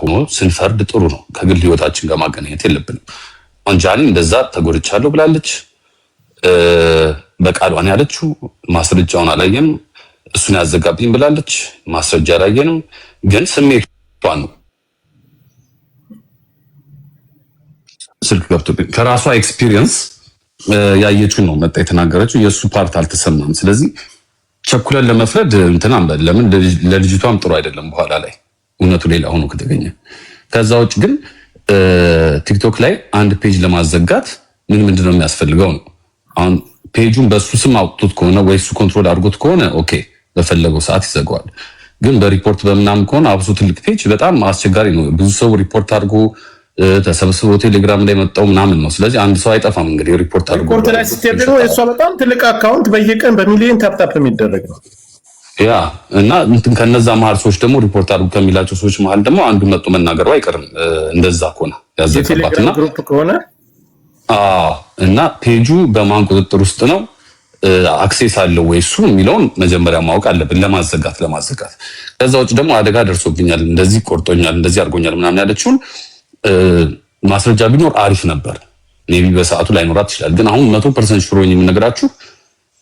ሆኖ ስንፈርድ ጥሩ ነው። ከግል ህይወታችን ጋር ማገናኘት የለብንም። ጃኒ እንደዛ ተጎድቻለሁ ብላለች። በቃሏን ያለችው ማስረጃውን አላየንም። እሱን ያዘጋብኝ ብላለች። ማስረጃ አላየንም፣ ግን ስሜቷን ነው ስልክ ገብቶብኝ ከራሷ ኤክስፒሪየንስ ያየችው ነው መጣ የተናገረችው። የእሱ ፓርት አልተሰማም። ስለዚህ ቸኩለን ለመፍረድ እንትና ለምን ለልጅቷም ጥሩ አይደለም። በኋላ ላይ እውነቱ ሌላ ሆኖ ከተገኘ ከዛ ውጭ ግን ቲክቶክ ላይ አንድ ፔጅ ለማዘጋት ምንድነው የሚያስፈልገው ነው። አሁን ፔጁን በሱ ስም አውጥቶት ከሆነ ወይ እሱ ኮንትሮል አድርጎት ከሆነ ኦኬ በፈለገው ሰዓት ይዘጋዋል። ግን በሪፖርት በምናም ከሆነ አብሶ ትልቅ ፔጅ በጣም አስቸጋሪ ነው። ብዙ ሰው ሪፖርት አድርጎ ተሰብስቦ ቴሌግራም ላይ መጣው ምናምን ነው። ስለዚህ አንድ ሰው አይጠፋም እንግዲህ ሪፖርት አድርጎ ሪፖርት ላይ ስትሄድ ደግሞ የሷ በጣም ትልቅ አካውንት በየቀን በሚሊዮን ታፕታፕ የሚደረግ ነው። ያ እና ከነዛ መሀል ሰዎች ደግሞ ሪፖርት አድርጎ ከሚላቸው ሰዎች መሀል ደግሞ አንዱ መጥቶ መናገሩ አይቀርም። እንደዛ ከሆነ ያዘቀባትና ግሩፕ ከሆነ እና ፔጁ በማን ቁጥጥር ውስጥ ነው አክሴስ አለው ወይ እሱ የሚለውን መጀመሪያ ማወቅ አለብን ለማዘጋት። ከዛ ውጭ ደግሞ አደጋ ደርሶብኛል፣ እንደዚህ ቆርጦኛል፣ እንደዚህ አድርጎኛል ምናምን ያለችውን ማስረጃ ቢኖር አሪፍ ነበር። ሜቢ በሰዓቱ ላይኖራት ይችላል። ግን አሁን 100% ሽሮኝ የምነግራችሁ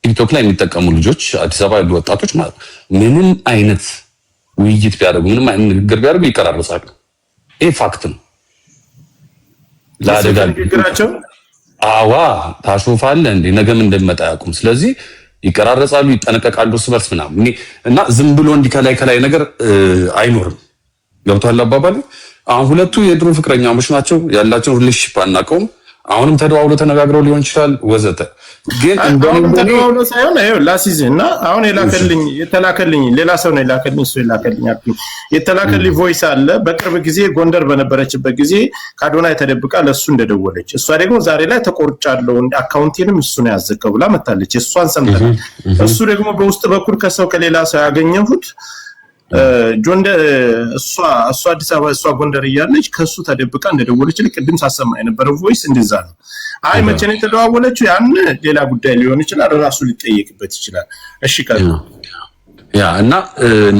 ቲክቶክ ላይ የሚጠቀሙ ልጆች አዲስ አበባ ያሉ ወጣቶች ማለት ምንም አይነት ውይይት ቢያደርጉ ምንም አይነት ንግግር ቢያደርጉ ይቀራረጻሉ። ይሄ ፋክት ነው። ለአደጋ ንግግራቸው ታሾፋለህ እንዴ ነገም እንደሚመጣ ያውቁም። ስለዚህ ይቀራረጻሉ፣ ይጠነቀቃሉ እርስ በርስ ምናምን እና ዝም ብሎ እንዲህ ከላይ ነገር አይኖርም። ገብቶሃል አባባሉ? አሁን ሁለቱ የድሮ ፍቅረኛሞች ናቸው። ያላቸውን ሪሌሽንሺፕ አናውቀውም። አሁንም ተደዋውሎ ተነጋግረው ሊሆን ይችላል ወዘተ። ግን እንደውም ተደዋውሎ ሳይሆን አይው ላሲዝ እና አሁን የተላከልኝ ሌላ ሰው ነው የላከልኝ። እሱ የተላከልኝ ቮይስ አለ። በቅርብ ጊዜ ጎንደር በነበረችበት ጊዜ ከአዶናይ ተደብቃ ለሱ እንደደወለች፣ እሷ ደግሞ ዛሬ ላይ ተቆርጫለሁ አካውንቴንም እሱ ነው ያዘጋው ብላ መታለች። እሷን ሰምተናል። እሱ ደግሞ በውስጥ በኩል ከሰው ከሌላ ሰው ያገኘሁት እሷ አዲስ አበባ እሷ ጎንደር እያለች ከሱ ተደብቃ እንደደወለች ቅድም ሳሰማ የነበረው ቮይስ እንደዛ ነው። አይ መቼ ነው የተደዋወለችው? ያን ሌላ ጉዳይ ሊሆን ይችላል፣ ራሱ ሊጠየቅበት ይችላል። እሺ ካለ ያ እና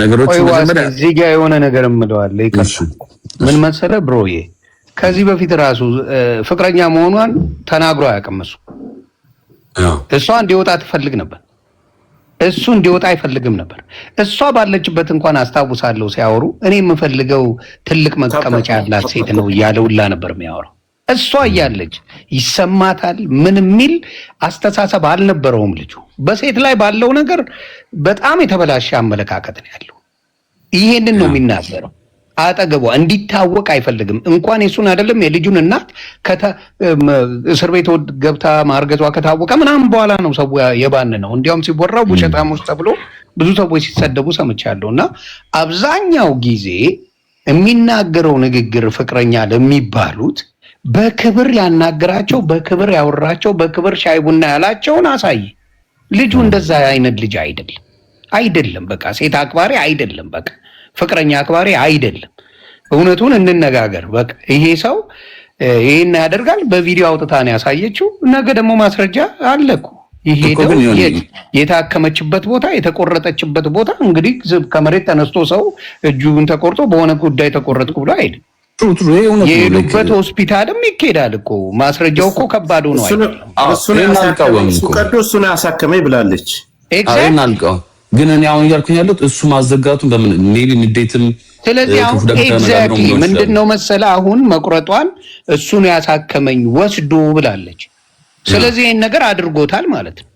ነገሮች መጀመሪያ እዚህ ጋር የሆነ ነገር እምለዋለሁ። ይከሽ ምን መሰለ ብሮዬ፣ ከዚህ በፊት ራሱ ፍቅረኛ መሆኗን ተናግሮ አያውቅም እሱ። እሷ እንዲወጣ ትፈልግ ነበር፣ እሱ እንዲወጣ አይፈልግም ነበር። እሷ ባለችበት እንኳን አስታውሳለሁ ሲያወሩ እኔ የምፈልገው ትልቅ መቀመጫ ያላት ሴት ነው እያለውላ ነበር የሚያወራው። እሷ እያለች ይሰማታል ምን የሚል አስተሳሰብ አልነበረውም ልጁ። በሴት ላይ ባለው ነገር በጣም የተበላሸ አመለካከት ነው ያለው። ይሄንን ነው የሚናገረው። አጠገቧ እንዲታወቅ አይፈልግም። እንኳን የሱን አይደለም የልጁን እናት እስር ቤት ገብታ ማርገዟ ከታወቀ ምናምን በኋላ ነው ሰው የባን ነው። እንዲያውም ሲወራው ውሸታሞች ተብሎ ብዙ ሰዎች ሲሰደቡ ሰምቻለሁ። እና አብዛኛው ጊዜ የሚናገረው ንግግር ፍቅረኛ ለሚባሉት በክብር ያናገራቸው፣ በክብር ያወራቸው፣ በክብር ሻይ ቡና ያላቸውን አሳይ። ልጁ እንደዛ አይነት ልጅ አይደለም። በቃ ሴት አክባሪ አይደለም። በቃ ፍቅረኛ አክባሪ አይደለም። እውነቱን እንነጋገር። በቃ ይሄ ሰው ይሄን ያደርጋል። በቪዲዮ አውጥታ ነው ያሳየችው። ነገ ደግሞ ማስረጃ አለኩ። ይሄ ነው የታከመችበት ቦታ፣ የተቆረጠችበት ቦታ። እንግዲህ ከመሬት ተነስቶ ሰው እጁን ተቆርጦ በሆነ ጉዳይ ተቆረጥኩ ብሎ አይደል። የሄዱበት ሆስፒታልም ይኬዳል እኮ። ማስረጃው እኮ ከባድ ነው አይደል? እሱን ያሳከመኝ ብላለች። ግን እኔ አሁን እያልኩኝ ያለሁት እሱ ማዘጋቱን በምን ሜቢ ንዴትም። ስለዚህ አሁን ኤግዛክትሊ ምንድነው መሰለህ አሁን መቁረጧን እሱን ያሳከመኝ ወስዶ ብላለች። ስለዚህ ይሄን ነገር አድርጎታል ማለት ነው።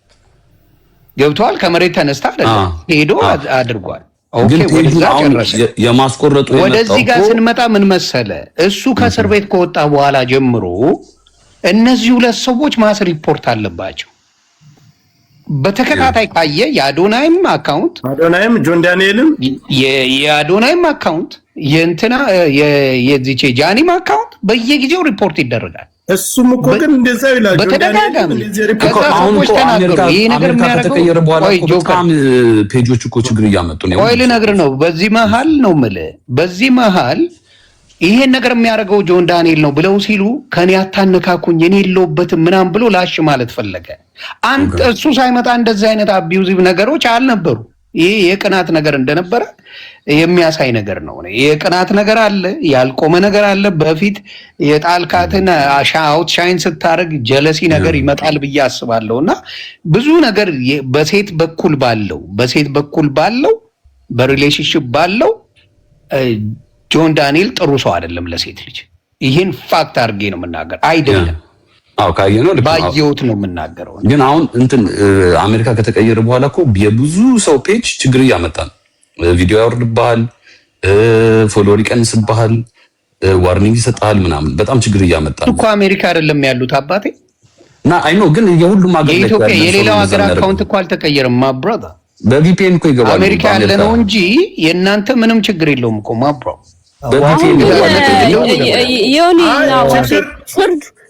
ገብቷል። ከመሬት ተነስታ አይደለም ሄዶ አድርጓል። ኦኬ ወደዛ ጨረሰ። የማስቆረጡ ወደዚህ ጋር ስንመጣ ምን መሰለህ እሱ ከእስር ቤት ከወጣ በኋላ ጀምሮ እነዚህ ሁለት ሰዎች ማስ ሪፖርት አለባቸው። በተከታታይ ካየ የአዶናይም አካውንት ጆን ዳንኤልም የአዶናይም አካውንት የእንትና የዚቼ ጃኒም አካውንት በየጊዜው ሪፖርት ይደረጋል። እሱም እኮ ግን እንደዛው ይላል በተደጋጋሚ። ሰዎች ተናገሩ ይሄ ነገር ተቀየረ በኋላ በጣም ፔጆች እኮ ችግር እያመጡ ነው። ወይ ልነግርህ ነው። በዚህ መሀል ነው የምልህ፣ በዚህ መሀል ይሄን ነገር የሚያደርገው ጆን ዳንኤል ነው ብለው ሲሉ ከኔ አታነካኩኝ እኔ የለሁበትም ምናምን ብሎ ላሽ ማለት ፈለገ። አንተ እሱ ሳይመጣ እንደዚህ አይነት አቢዩዚቭ ነገሮች አልነበሩ። ይሄ የቅናት ነገር እንደነበረ የሚያሳይ ነገር ነው። የቅናት ነገር አለ፣ ያልቆመ ነገር አለ። በፊት የጣልካትን አውት ሻይን ስታደርግ ጀለሲ ነገር ይመጣል ብዬ አስባለሁና ብዙ ነገር በሴት በኩል ባለው በሪሌሽንሺፕ ባለው ጆን ዳንኤል ጥሩ ሰው አይደለም ለሴት ልጅ። ይህን ፋክት አድርጌ ነው የምናገር አይደለም። አዎ ካየነው ባየሁት ነው የምናገረው። ግን አሁን አሜሪካ ከተቀየረ በኋላ እኮ የብዙ ሰው ፔጅ ችግር እያመጣ ነው። ቪዲዮ ያወርድብሃል፣ ፎሎወር ይቀንስብሃል፣ ዋርኒንግ ይሰጣል ምናምን። በጣም ችግር እያመጣ ነው እኮ። አሜሪካ አይደለም ያሉት አባቴ እና አይ ኖ ግን የሁሉም ሀገር የኢትዮጵያ የሌላው ሀገር አካውንት እኮ አልተቀየረም። ማ ብራዘር በቪፒኤን እኮ ይገባል። አሜሪካ ያለ ነው እንጂ የእናንተ ምንም ችግር የለውም እኮ ማ ብሮ በቪፒኤን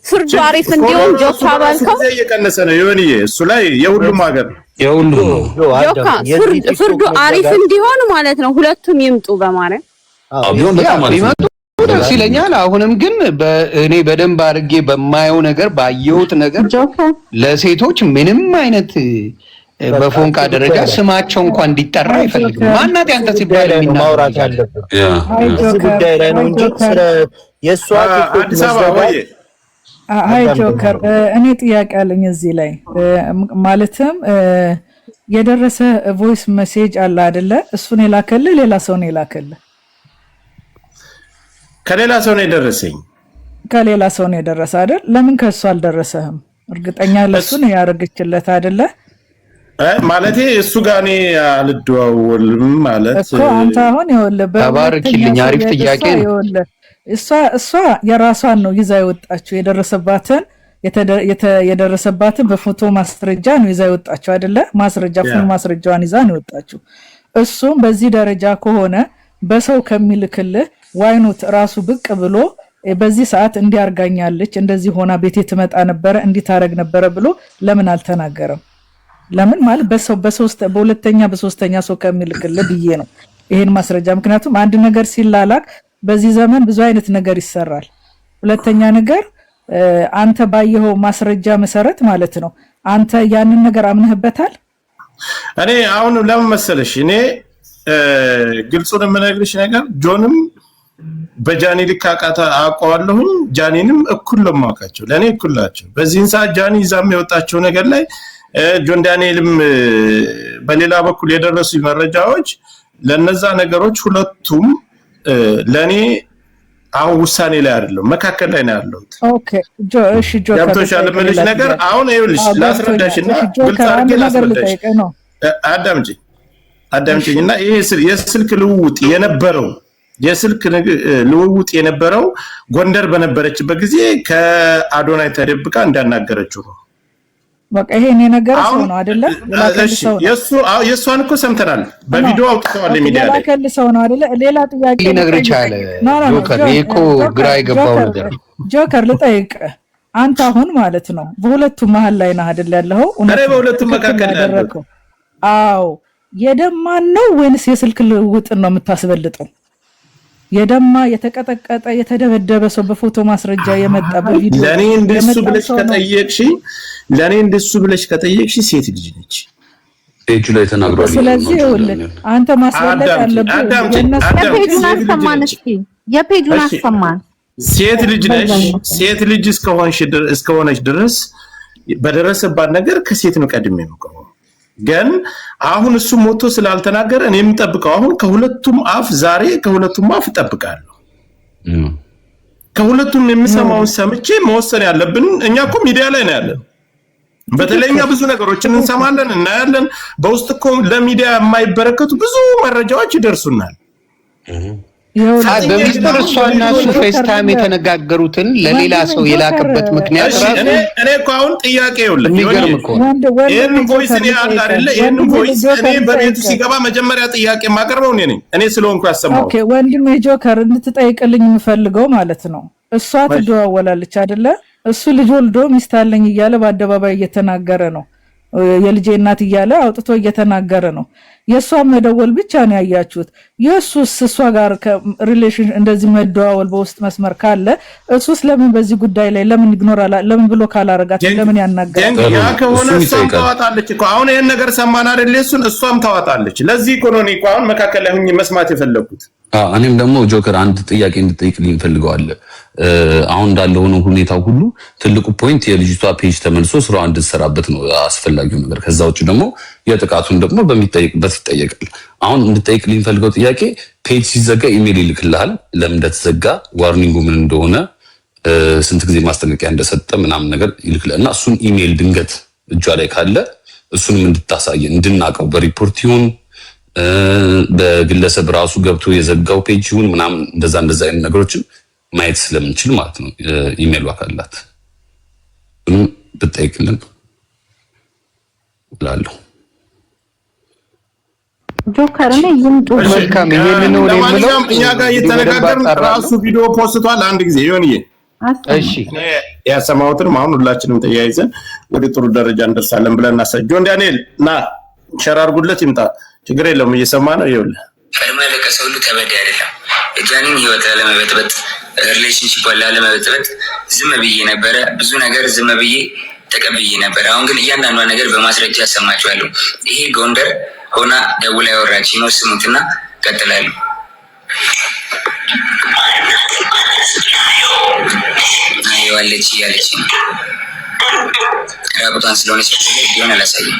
ፍርዱ አሪፍ እንዲሆን ጆካ ባልከው እየቀነሰ ነው ይሆን? እሱ ላይ የሁሉም ሀገር ጆካ ፍርዱ አሪፍ እንዲሆን ማለት ነው። ሁለቱም ይምጡ በማለት ቢሆን በጣም አሪፍ ነው፣ ደስ ይለኛል። አሁንም ግን እኔ በደንብ አድርጌ በማየው ነገር ባየሁት ነገር ለሴቶች ምንም አይነት በፎንቃ ደረጃ ስማቸው እንኳን እንዲጠራ አይፈልግም። ማናት ያንተ ሲባል ማውራት ያለብን እዚህ ጉዳይ ላይ ነው እንጂ ስለ የሷ አዲስ አበባ ወይ አይ ጆከር እኔ ጥያቄ አለኝ እዚህ ላይ ማለትም የደረሰ ቮይስ ሜሴጅ አለ አይደለ? እሱን የላከልህ ሌላ ሰው ነው የላከልህ? ከሌላ ሰው ነው የደረሰኝ። ከሌላ ሰው ነው የደረሰ አይደል? ለምን ከሱ አልደረሰህም? እርግጠኛ ለሱ ነው ያረጋችለት አይደለ? ማለቴ እሱ ጋር እኔ አልደዋወልም ማለት እኮ አንተ አሁን ይኸውልህ ተባረክልኝ። አሪፍ ጥያቄ ነው። እሷ የራሷን ነው ይዛ የወጣችው የደረሰባትን በፎቶ ማስረጃ ነው ይዛ የወጣችው አይደለ? ማስረጃ ፉል ማስረጃዋን ይዛ ነው የወጣችው። እሱም በዚህ ደረጃ ከሆነ በሰው ከሚልክልህ ዋይኖት ራሱ ብቅ ብሎ በዚህ ሰዓት እንዲያርጋኛለች እንደዚህ ሆና ቤቴ ትመጣ ነበረ እንዲታረግ ነበረ ብሎ ለምን አልተናገረም? ለምን ማለት በሁለተኛ በሶስተኛ ሰው ከሚልክልህ ብዬ ነው ይሄን ማስረጃ። ምክንያቱም አንድ ነገር ሲላላክ በዚህ ዘመን ብዙ አይነት ነገር ይሰራል። ሁለተኛ ነገር አንተ ባየኸው ማስረጃ መሰረት ማለት ነው አንተ ያንን ነገር አምነህበታል። እኔ አሁን ለምን መሰለሽ እኔ ግልጹን የምነግርሽ ነገር ጆንም በጃኒ ልካቃታ አውቀዋለሁኝ፣ ጃኒንም እኩል ለማውቃቸው ለኔ እኩል ናቸው። በዚህን ሰዓት ጃኒ ይዛም የወጣቸው ነገር ላይ ጆን ዳንኤልም በሌላ በኩል የደረሱ መረጃዎች ለነዛ ነገሮች ሁለቱም ለኔ አሁን ውሳኔ ላይ አይደለም መካከል ላይ ነው ያለሁት። ኦኬ እሺ ገብቶሻል የምልሽ ነገር አሁን ይኸውልሽ ላስረዳሽና ግልጽ አድርጌ ላስረዳሽ። አዳምጪኝና ይሄ የስልክ ልውውጥ የነበረው ጎንደር በነበረችበት ጊዜ ከአዶናይ ተደብቃ እንዳናገረችው ነው። በቃ ይሄን ነገር ሰው ነው አይደለ? የእሷን እኮ ሰምተናል፣ በቪዲዮ አውጥተዋል ሚዲያ ላይ። ሰው ነው አይደለ? ሌላ ጥያቄ ሊነግር ይችላል ጆከር። እኮ ግራ የገባው ነገር ጆከር ልጠይቅ፣ አንተ አሁን ማለት ነው በሁለቱም መሀል ላይ ነህ አይደል ያለው? እኔ በሁለቱም መካከል ያለው አዎ፣ የደማን ነው ወይንስ የስልክ ልውውጥን ነው የምታስበልጠው? የደማ የተቀጠቀጠ የተደበደበ ሰው በፎቶ ማስረጃ የመጣ በቪዲዮ ለኔ እንደሱ ብለሽ ከጠየቅሽ ሴት ልጅ ነች ፔጁ ላይ ተናግሯል። ስለዚህ አንተ ማስበለጥ ያለብህ የፔጁን አሰማን። ሴት ልጅ ነሽ። ሴት ልጅ እስከሆነች ድረስ በደረሰባት ነገር ከሴት ነው ቀድሜ የምቆመው። ግን አሁን እሱ ሞቶ ስላልተናገረ እኔ የምጠብቀው አሁን ከሁለቱም አፍ እጠብቃለሁ። ከሁለቱም የምሰማውን ሰምቼ መወሰን ያለብን እኛ እኮ ሚዲያ ላይ ነው ያለን። በተለይኛ ብዙ ነገሮችን እንሰማለን፣ እናያለን። በውስጥ እኮ ለሚዲያ የማይበረከቱ ብዙ መረጃዎች ይደርሱናል። በሚስጥር እሷና እሱ ፌስታይም የተነጋገሩትን ለሌላ ሰው የላከበት ምክንያት ራሱ እኔ እኮ አሁን ጥያቄ ይኸውልህ፣ ይሄንን ቮይስ እኔ አለ አይደለ? ይሄንን ቮይስ እኔ በቤቱ ሲገባ መጀመሪያ ጥያቄ የማቀርበው እኔ ስለሆንኩ ያሰማው። ኦኬ ወንድሜ ጆከር እንድትጠይቅልኝ የምፈልገው ማለት ነው እሷ ትደዋወላለች አይደለ? እሱ ልጅ ወልዶ ሚስት አለኝ እያለ በአደባባይ እየተናገረ ነው። የልጄ እናት እያለ አውጥቶ እየተናገረ ነው። የሷን መደወል ብቻ ነው ያያችሁት። የሱስ እሷ ጋር ሪሌሽን እንደዚህ መደዋወል በውስጥ መስመር ካለ እሱስ ለምን በዚህ ጉዳይ ላይ ለምን ኢግኖራል ለምን ብሎ ካላረጋት ለምን ያናገራል? ያ ከሆነ እሷም ታዋጣለች እኮ አሁን ይሄን ነገር ሰማን አይደል? እሷም ታዋጣለች። ለዚህ ኢኮኖሚ እኮ አሁን መካከል ላይ ሆኜ መስማት የፈለኩት እኔም ደግሞ ጆከር አንድ ጥያቄ እንድጠይቅልኝ ፈልገዋለሁ። አሁን እንዳለው ነው ሁኔታው ሁሉ ትልቁ ፖይንት የልጅቷ ፔጅ ተመልሶ ስራው እንድትሰራበት ነው አስፈላጊው ነገር። ከዛ ውጭ ደግሞ የጥቃቱን ደግሞ በሚጠይቅበት ይጠየቃል። አሁን እንድጠይቅልኝ ፈልገው ጥያቄ ፔጅ ሲዘጋ ኢሜል ይልክልሃል። ለምን እንደተዘጋ ዋርኒንጉ ምን እንደሆነ ስንት ጊዜ ማስጠንቀቂያ እንደሰጠ ምናምን ነገር ይልክልህ እና እሱን ኢሜል ድንገት እጇ ላይ ካለ እሱንም እንድታሳየን እንድናቀው በሪፖርት ይሁን በግለሰብ ራሱ ገብቶ የዘጋው ፔጅ ይሁን ምናምን እንደዛ አይነት ነገሮችን ማየት ስለምንችል ማለት ነው። ኢሜል ዋካላት ብትጠይቅልን እላለሁ። ጆከር ላይ ይምጡ። መልካም ይሄንን ነው የምለው። እኛ ጋር እየተነጋገርን ራሱ ቪዲዮ ፖስቷል አንድ ጊዜ ይሆንዬ። እሺ ያሰማሁትን አሁን ሁላችንም ተያይዘን ወደ ጥሩ ደረጃ እንደርሳለን ብለን እናሰጆ ዳንኤል ና ሸራርጉለት ይምጣ። ችግር የለውም እየሰማ ነው። ይኸውልህ ቀድሞ ለቀሰው ሁሉ ተበደ አይደለም የጃኒን ህይወት ለመበጥበጥ ሪሌሽንሺፕ ለመበጥበጥ ዝም ብዬ ነበረ። ብዙ ነገር ዝም ብዬ ተቀብዬ ነበር። አሁን ግን እያንዳንዷ ነገር በማስረጃ ያሰማችኋለሁ። ይሄ ጎንደር ሆና ደውላ ያወራች ነው። ስሙትና ቀጥላለሁ። አይዋለች እያለች ነው። ራቁቷን ስለሆነች ቢሆን አላሳይም።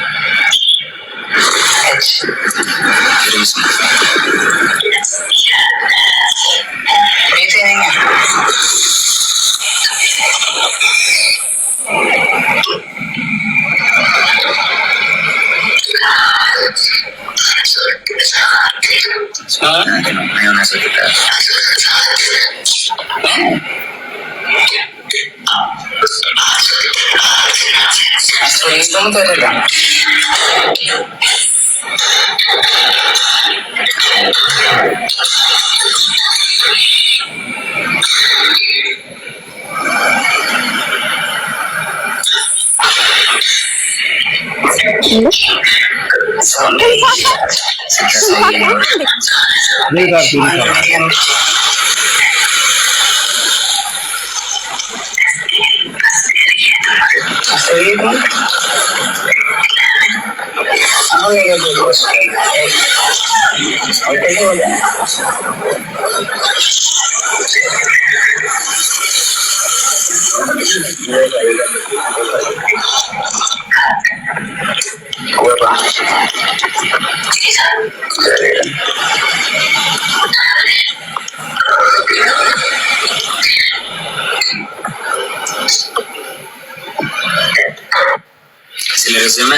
ስለረዘመ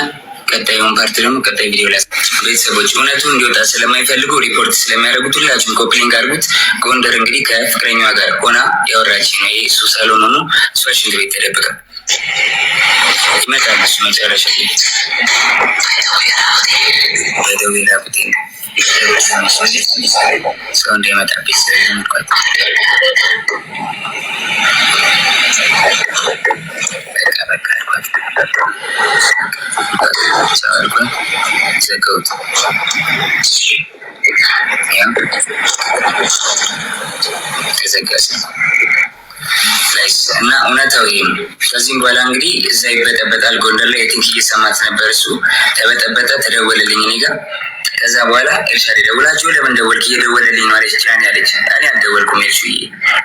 ቀጣዩን ፓርት ደግሞ ቀጣይ ቪዲዮ ላይ ቤተሰቦች እውነቱ እንዲወጣ ስለማይፈልጉ ሪፖርት ስለሚያደርጉት ሁላችሁም ኮፕሊንግ አድርጉት። ጎንደር እንግዲህ ከፍቅረኛዋ ጋር ሆና ያወራች ነው። ይሄ እሱ ሳሎን ሆኖ እሷ ሽንት ቤት ተደብቃ ይመጣል። እሱ መጨረሻ በደዌላ ቁጤ ሰው እንዳይመጣብኝ ስለምንቋጥ እና እውነታው ይሄ ነው። ከዚህም በኋላ እንግዲህ እዛ ይበጠበጣል። ጎንደር ላይ የቲንክ እየሰማት ነበር። እሱ ተበጠበጠ፣ ተደወለልኝ እኔ ጋር። ከዛ በኋላ ኤልሻዴ ደውላችሁ ለምን ደወልክ? እየደወለልኝ ነው አለች። ጃኒ አለች። እኔ አልደወልኩም ኤልሹዬ፣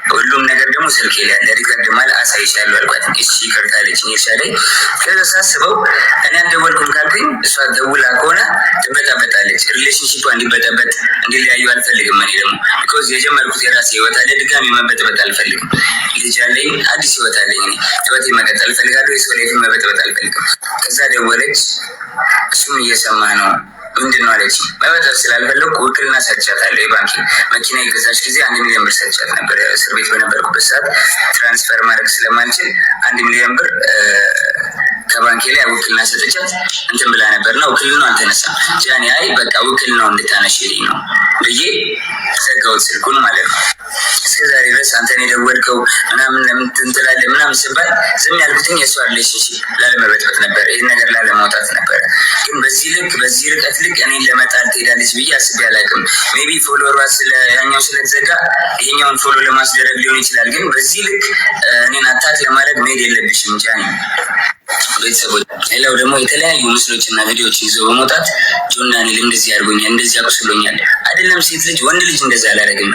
ሁሉም ነገር ደግሞ ስልኬ ላይ አለ፣ ሪከርድ ማለት አሳይሻለሁ አልኳት። እሺ ይቅርታ አለችኝ ኤልሻዴ። ከዛ ሳስበው እኔ አልደወልኩም ካልኩኝ እሷ ደውላ ከሆነ ትበጠበጣለች። ሪሌሽንሺፑ እንዲበጠበጥ እንዲለያዩ አልፈልግም። እኔ ደግሞ ቢኮዝ የጀመርኩት የራሴ ህይወት አለ፣ ድጋሚ መበጥበጥ አልፈልግም። ልጅ አለኝ፣ አዲስ ህይወት አለኝ። እኔ ህይወቴ መቀጠል እፈልጋለሁ። የሰው ላይፍ መበጥበጥ አልፈልግም። ከዛ ደወለች። እሱም እየሰማ ነው። ምንድን ነው አለች። መበጠር ስላልፈለኩ ውክልና ሰጥቻታለሁ። የባንክ መኪና የገዛች ጊዜ 1 ሚሊዮን ብር ሰጥቻት ነበር። እስር ቤት በነበርኩበት ሰዓት ትራንስፈር ማድረግ ስለማልችል 1 ሚሊዮን ብር ከባንኬ ላይ ውክልና ሰጥቻት እንትን ብላ ነበርና ውክልናው አልተነሳም። ጃኒ አይ በቃ ውክልናው እንድታነሽልኝ ነው ብዬ ዘጋሁት ስልኩን ማለት ነው። እስከዛሬ ድረስ አንተን የደወልከው ምናምን ለምን ትንትላለህ ምናምን ስባል ዝም ያልኩትኝ የእሷ ሪሌሽንሺፕ ላለመበጥበጥ ነበር፣ ይህን ነገር ላለማውጣት ነበረ። ግን በዚህ ልክ በዚህ ርቀት ልክ እኔን ለመጣል ትሄዳለች ብዬ አስቤ አላውቅም። ሜቢ ፎሎወሯ ያኛው ስለተዘጋ ይሄኛውን ፎሎ ለማስደረግ ሊሆን ይችላል። ግን በዚህ ልክ እኔን አታክ ለማድረግ መሄድ የለብሽም ጃኒ ቤተሰቦች። ሌላው ደግሞ የተለያዩ ምስሎችና ቪዲዮዎች ይዘው በመውጣት ጆን ዳንኤል እንደዚህ አድርጎኛል፣ እንደዚህ አቁስሎኛል። አይደለም ሴት ልጅ ወንድ ልጅ እንደዚህ አላደረግም።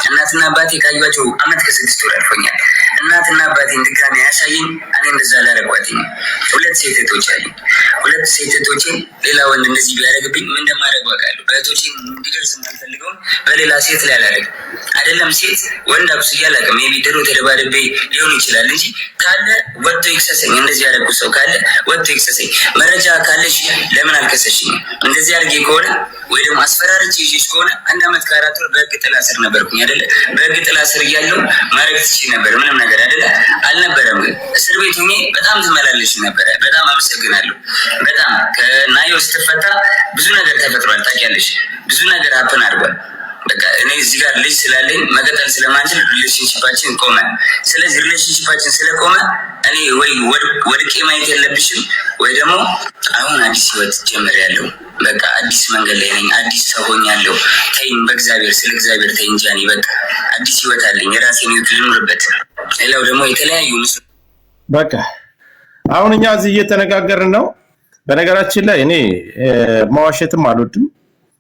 እናትና አባቴ ካዩዋቸው ዓመት ከ6 ወር አልፎኛል። እናትና አባቴን ድጋሚ ያሳየኝ እኔ እንደዛ አላደረጓትኝ። 2 ሴት እህቶች አሉኝ። 2 ሴት እህቶቼን ሌላ ወንድ እንደዚህ ቢያደርግብኝ ምን እንደማደርግ አውቃለሁ። በእህቶቼ እንዲደርስ የማልፈልገውን በሌላ ሴት ላይ አላደርግም። አይደለም ሴት ወንድ አብስዬ አላውቅም። ሜቢ ድሮ ተደባድቤ ሊሆን ይችላል እንጂ ካለ ወጥቶ ይክሰሰኝ። እንደዚህ ያደረጉ ሰው ካለ ወጥቶ ይክሰሰኝ። መረጃ ካለሽ ለምን አልከሰሽኝ? እንደዚህ አድርጌ ከሆነ ወይ ደግሞ አስፈራርቼ ይዤሽ ከሆነ 1 ዓመት ከ4 ወር በህግ ጥላ ስር ነበርኩኝ አይደለ? በህግ ጥላ ስር እያለሁ ማድረግ ትችይ ነበር፣ ምንም ነገር አይደለ? አልነበረም። ግን እስር ቤት ሆኜ በጣም ትመላለሽ ነበረ። በጣም አመሰግናለሁ። በጣም ከናዮ ስትፈታ ብዙ ነገር ተፈጥሯል። ታውቂያለሽ፣ ብዙ ነገር ሀፕን አድርጓል። በቃ እኔ እዚህ ጋር ልጅ ስላለኝ መቀጠል ስለማንችል ሪሌሽንሺፓችን ቆመ። ስለዚህ ሪሌሽንሺፓችን ስለቆመ እኔ ወይ ወድቄ ማየት የለብሽም ወይ ደግሞ አሁን አዲስ ህይወት ጀምሬያለሁ። በቃ አዲስ መንገድ ላይ ነኝ፣ አዲስ ሰው ሆኛለሁ። ተይኝ፣ በእግዚአብሔር ስለ እግዚአብሔር ተይኝ ጃኒ። በቃ አዲስ ህይወት አለኝ፣ የራሴን ህይወት ልኑርበት። ሌላው ደግሞ የተለያዩ በቃ አሁን እኛ እዚህ እየተነጋገርን ነው። በነገራችን ላይ እኔ ማዋሸትም አልወድም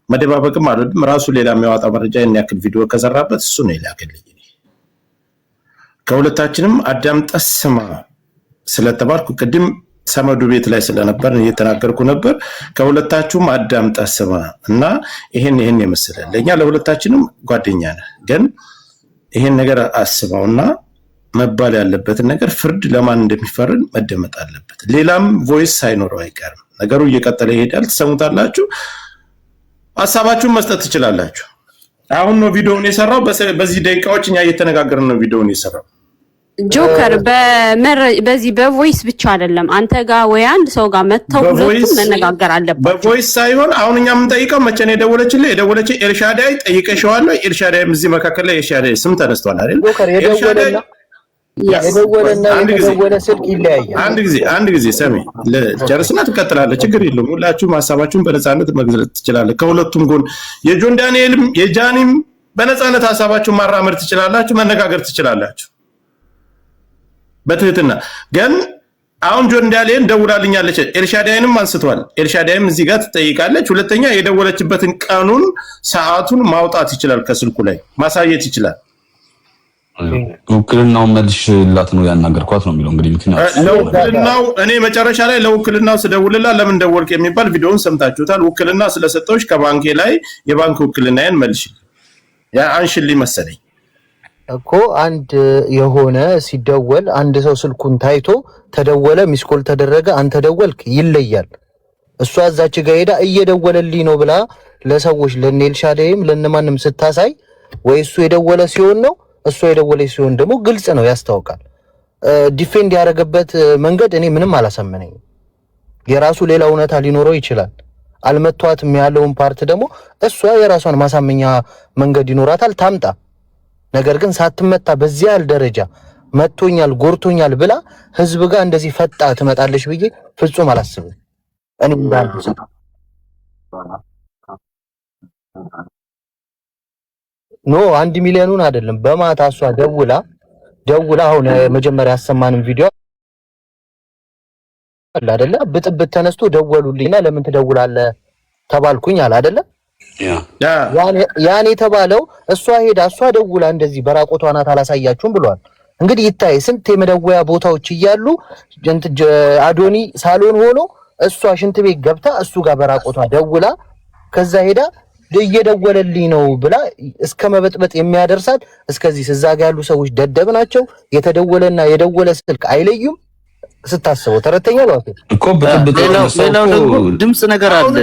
መደባበቅም አልወድም። ራሱ ሌላ የሚያወጣ መረጃ ያክል ቪዲዮ ከሰራበት እሱ ነው ይላከልኝ። ከሁለታችንም አዳምጠህ ስማ ስለተባልኩ ቅድም ሰመዱ ቤት ላይ ስለነበር እየተናገርኩ ነበር። ከሁለታችሁም አዳምጠህ ስማ እና ይሄን የመሰለ ለኛ ለሁለታችንም ጓደኛ ነህ፣ ግን ይሄን ነገር አስበውና መባል ያለበትን ነገር ፍርድ ለማን እንደሚፈርድ መደመጥ አለበት። ሌላም ቮይስ ሳይኖረው አይቀርም። ነገሩ እየቀጠለ ይሄዳል። ትሰሙታላችሁ። ሀሳባችሁን መስጠት ትችላላችሁ። አሁን ነው ቪዲዮውን የሰራው። በዚህ ደቂቃዎች እኛ እየተነጋገርን ነው ቪዲዮውን የሰራው። ጆከር በዚህ በቮይስ ብቻ አይደለም አንተ ጋር ወይ አንድ ሰው ጋር መተው ሁለቱም መነጋገር አለባቸው። በቮይስ ሳይሆን አሁን እኛ የምንጠይቀው መቼ ነው የደወለችልህ? ኤልሻዳይ ጠይቀሽዋለሁ። ኤልሻዳይም እዚህ መካከል ላይ ኤልሻዳይ ስም ተነስቷል አይደል? ኤልሻዳይ የደወለ ስልክ ይለያያል። አንድ ጊዜ ሰሚ ለጨርስና ትቀጥላለህ። ችግር የለውም። ሁላችሁም ሀሳባችሁን በነፃነት መግለጽ ትችላለህ። ከሁለቱም ጎን የጆን ዳንኤልም የጃኒም በነፃነት ሀሳባችሁን ማራመድ ትችላላችሁ፣ መነጋገር ትችላላችሁ በትህትና። ግን አሁን ጆን ዳንኤል ደውላልኛለች፣ ኤልሻዳይንም አንስቷል። ኤልሻዳይም እዚህ ጋር ትጠይቃለች። ሁለተኛ የደወለችበትን ቀኑን ሰዓቱን ማውጣት ይችላል፣ ከስልኩ ላይ ማሳየት ይችላል። ውክልናውን መልሽላት ነው ያናገርኳት ነው የሚለው። እንግዲህ ምክንያት ለውክልናው እኔ መጨረሻ ላይ ለውክልናው ስደውልላት ለምን ደወልክ የሚባል ቪዲዮውን ሰምታችሁታል። ውክልና ስለሰጠሁሽ ከባንኬ ላይ የባንክ ውክልናዬን መልሽ ያ አንሽልኝ መሰለኝ እኮ። አንድ የሆነ ሲደወል አንድ ሰው ስልኩን ታይቶ ተደወለ፣ ሚስኮል ተደረገ፣ አንተ ደወልክ ይለያል። እሷ እዛች ጋር ሄዳ እየደወለልኝ ነው ብላ ለሰዎች ለኔልሻዳይም ለነማንም ስታሳይ ወይ እሱ የደወለ ሲሆን ነው እሱ የደወለች ሲሆን ደግሞ ግልጽ ነው ያስታውቃል። ዲፌንድ ያደረገበት መንገድ እኔ ምንም አላሰመነኝም። የራሱ ሌላ እውነታ ሊኖረው ይችላል። አልመቷትም ያለውን ፓርት ደግሞ እሷ የራሷን ማሳመኛ መንገድ ይኖራታል ታምጣ። ነገር ግን ሳትመታ በዚያ ያህል ደረጃ መቶኛል ጎርቶኛል ብላ ህዝብ ጋር እንደዚህ ፈጣ ትመጣለች ብዬ ፍጹም አላስብም። እኔ እንዳልኩ ኖ 1 ሚሊዮኑን አይደለም በማታ እሷ ደውላ አሁን መጀመሪያ ያሰማንን ቪዲዮ አለ አይደለ? ብጥብጥ ተነስቶ ደወሉልኝና ለምን ትደውላለህ ተባልኩኝ አለ አይደለ? ያኔ የተባለው እሷ ሄዳ እሷ ደውላ እንደዚህ በራቆቷ ናት አላሳያችሁም ብሏል። እንግዲህ ይታይ ስንት የመደወያ ቦታዎች እያሉ አዶኒ ሳሎን ሆኖ እሷ ሽንት ቤት ገብታ እሱ ጋር በራቆቷ ደውላ ከዛ ሄዳ እየደወለልኝ ነው ብላ እስከ መበጥበጥ የሚያደርሳት እስከዚህ እዛ ጋር ያሉ ሰዎች ደደብ ናቸው። የተደወለና የደወለ ስልክ አይለዩም። ስታስበው ተረተኛ ነው እኮ በተበተለው ድምጽ ነገር አለ።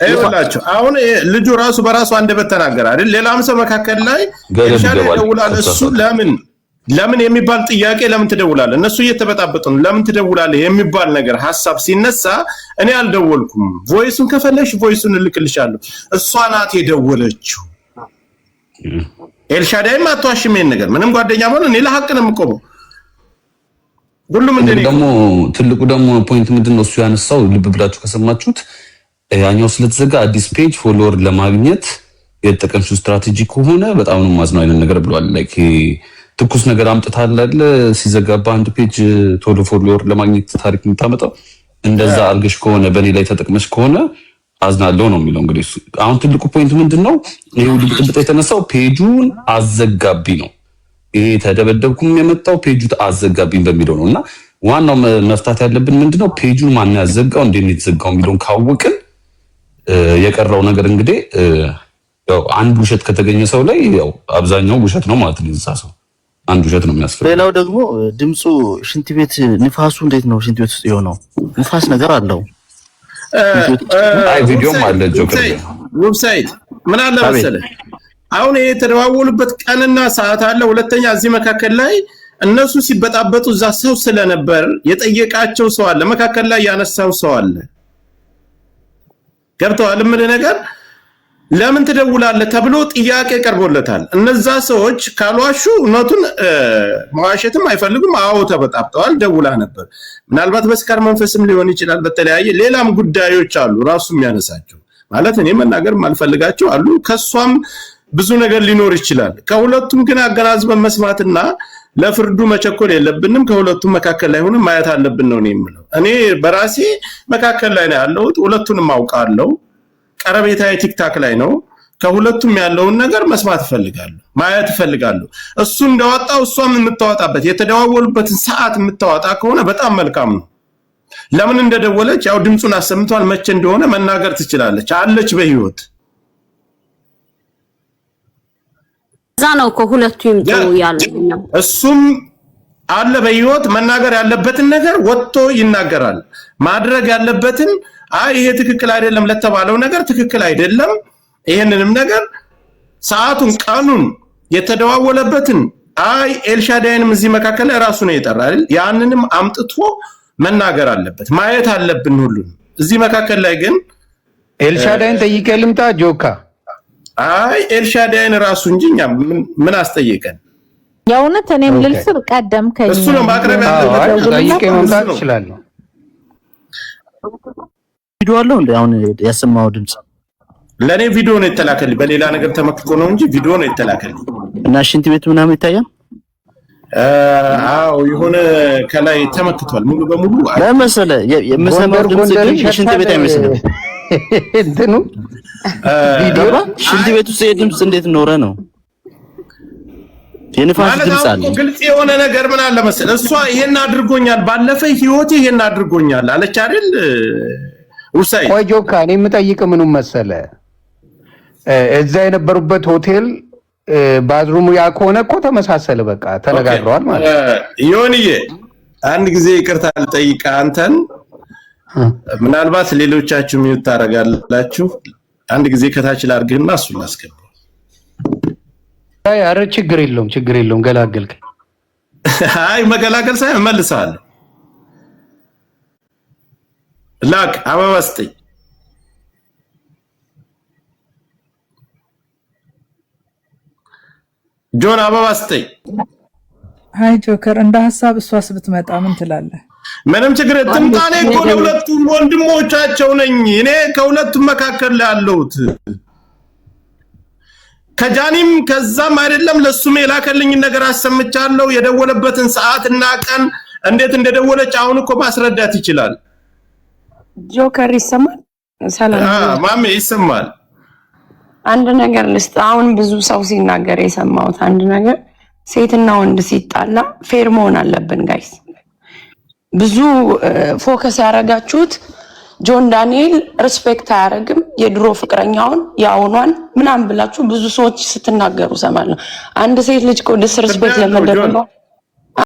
አይወላችሁ አሁን ልጁ ራሱ በራሱ አንደበት ተናገረ አይደል? ሌላም ሰው መካከል ላይ ኤልሻዳይ ደውላል። እሱ ለምን ለምን የሚባል ጥያቄ ለምን ትደውላለህ? እነሱ እየተበጣበጡ ነው። ለምን ትደውላለህ የሚባል ነገር ሐሳብ ሲነሳ እኔ አልደወልኩም። ቮይሱን ከፈለሽ ቮይሱን እልክልሻለሁ። እሷ ናት የደወለችው። ኤልሻዳይም አትዋሽም ይሄን ነገር። ምንም ጓደኛ ማለት እኔ ለሐቅ ነው የምቆመው። ሁሉም እንደኔ ደግሞ ትልቁ ደግሞ ፖይንት ምንድነው እሱ ያነሳው ልብ ብላችሁ ከሰማችሁት ያኛው ስለተዘጋ አዲስ ፔጅ ፎሎወር ለማግኘት የተጠቀምሽው ስትራቴጂ ከሆነ በጣም ነው ማዝነው አይነት ነገር ብሏል። ላይክ ትኩስ ነገር አምጥታል አይደል ሲዘጋባ አንድ ፔጅ ቶሎ ፎሎወር ለማግኘት ታሪክ የምታመጣው እንደዛ አርገሽ ከሆነ በኔ ላይ ተጠቅመሽ ከሆነ አዝናለሁ ነው የሚለው። እንግዲህ አሁን ትልቁ ፖይንት ምንድነው ይሄው ልብጥብጥ የተነሳው ፔጁን አዘጋቢ ነው። ይሄ ተደበደብኩም የመጣው ፔጁ አዘጋቢኝ በሚለው ነውና ዋናው መፍታት ያለብን ምንድነው ፔጁን ማን ያዘጋው እንዴት ነው የተዘጋው የሚለውን ካወቅን የቀረው ነገር እንግዲህ ያው አንድ ውሸት ከተገኘ ሰው ላይ ያው አብዛኛው ውሸት ነው ማለት ነው። እዛ ሰው አንድ ውሸት ነው የሚያስፈልገው። ሌላው ደግሞ ድምፁ ሽንት ቤት ንፋሱ እንዴት ነው ሽንት ቤት ውስጥ የሆነው? ንፋስ ነገር አለው። አይ ቪዲዮም አለ ጆከር ዌብሳይት ምን አለ መሰለህ አሁን ይሄ ተደዋወሉበት ቀንና ሰዓት አለ። ሁለተኛ እዚህ መካከል ላይ እነሱ ሲበጣበጡ እዛ ሰው ስለነበር የጠየቃቸው ሰው አለ፣ መካከል ላይ ያነሳው ሰው አለ። ገብተዋል ምን ነገር ለምን ትደውላለህ ተብሎ ጥያቄ ቀርቦለታል። እነዛ ሰዎች ካልዋሹ እውነቱን መዋሸትም አይፈልጉም። አዎ ተበጣብጠዋል፣ ደውላ ነበር። ምናልባት በስካር መንፈስም ሊሆን ይችላል። በተለያየ ሌላም ጉዳዮች አሉ ራሱ የሚያነሳቸው ማለት እኔ መናገር ማልፈልጋቸው አሉ። ከሷም ብዙ ነገር ሊኖር ይችላል። ከሁለቱም ግን አገናዝበን መስማትና ለፍርዱ መቸኮል የለብንም። ከሁለቱም መካከል ላይ ሆነ ማየት አለብን ነው የምለው። እኔ በራሴ መካከል ላይ ነው ያለሁት። ሁለቱንም አውቃለሁ። ቀረቤታዬ ቲክታክ ላይ ነው። ከሁለቱም ያለውን ነገር መስማት እፈልጋለሁ፣ ማየት እፈልጋለሁ። እሱ እንደወጣው እሷም የምታወጣበት የተደዋወሉበትን ሰዓት የምታወጣ ከሆነ በጣም መልካም ነው። ለምን እንደደወለች ያው ድምጹን አሰምቷል። መቼ እንደሆነ መናገር ትችላለች። አለች በህይወት እዛ ነው እኮ ሁለቱ ይምጡ ያለው። እሱም አለ በህይወት መናገር ያለበትን ነገር ወጥቶ ይናገራል። ማድረግ ያለበትን አይ ይሄ ትክክል አይደለም ለተባለው ነገር ትክክል አይደለም፣ ይሄንንም ነገር ሰዓቱን ቀኑን የተደዋወለበትን አይ ኤልሻዳይንም እዚህ መካከል ራሱ ነው የጠራል። ያንንም አምጥቶ መናገር አለበት፣ ማየት አለብን ሁሉን። እዚህ መካከል ላይ ግን ኤልሻዳይን ጠይቄ ልምጣ ጆካ። አይ ኤልሻዳይን ራሱ እንጂ እኛ ምን አስጠየቀን? የእውነት እኔም ልልስ ቀደምከኝ። እሱ ነው ማቅረብ ያለበት። ጠይቄ መምጣት እችላለሁ። ቪዲዮ አለው እንዴ? አሁን ያሰማው ድምጽ ለኔ ቪዲዮ ነው የተላከልኝ። በሌላ ነገር ተመክቶ ነው እንጂ ቪዲዮ ነው የተላከልኝ። እና ሽንት ቤት ምናምን ይታያል። አዎ የሆነ ከላይ ተመክቷል ሙሉ በሙሉ ለምሳሌ የምሰማው ድምጽ ግን ሽንት ቤት አይመስልም። እንትኑ ቪዲዮ ሽንት ቤት ውስጥ የድምጽ እንዴት ኖረ ነው? የንፋስ ድምጽ አለ። ግልጽ የሆነ ነገር ምን አለ መሰለህ እሷ ይሄን አድርጎኛል፣ ባለፈ ህይወቴ ይሄን አድርጎኛል አለች አይደል? ውሳይ ቆይ ጆካ እኔ የምጠይቅ ምኑን መሰለህ እዛ የነበሩበት ሆቴል ባዝሩሙ ያ ከሆነ እኮ ተመሳሰለ። በቃ ተነጋግረዋል ማለት ይሁንዬ አንድ ጊዜ ይቅርታ ልጠይቅ አንተን። ምናልባት ሌሎቻችሁ ሚውት ታረጋላችሁ። አንድ ጊዜ ከታች ላርግህና እሱን ላስገባው። አይ አረ ችግር የለውም ገላገልከኝ። አይ መገላገል ሳይሆን እመልሳለሁ። ላክ አበባ ስጠኝ። ጆን አበባ ስጠኝ። ሃይ ጆከር እንደ ሐሳብ እሷስ ብትመጣ ምን ትላለህ? ምንም ችግር ትምጣኔ እኮ ለሁለቱም ወንድሞቻቸው ነኝ። እኔ ከሁለቱም መካከል ላይ ያለሁት ከጃኒም ከዛም አይደለም ለሱም የላከልኝ ነገር አሰምቻለሁ። የደወለበትን ሰዓትና ቀን እንዴት እንደደወለች አሁን እኮ ማስረዳት ይችላል። ጆከር ይሰማል? ሰላም ማሜ ይሰማል። አንድ ነገር ልስጥ። አሁን ብዙ ሰው ሲናገር የሰማሁት አንድ ነገር ሴትና ወንድ ሲጣላ ፌር መሆን አለብን ጋይስ። ብዙ ፎከስ ያደረጋችሁት ጆን ዳንኤል ሪስፔክት አያደርግም የድሮ ፍቅረኛውን ያውኗን ምናምን ብላችሁ ብዙ ሰዎች ስትናገሩ ሰማለሁ። አንድ ሴት ልጅ እኮ ዲስሪስፔክት ለመደረግ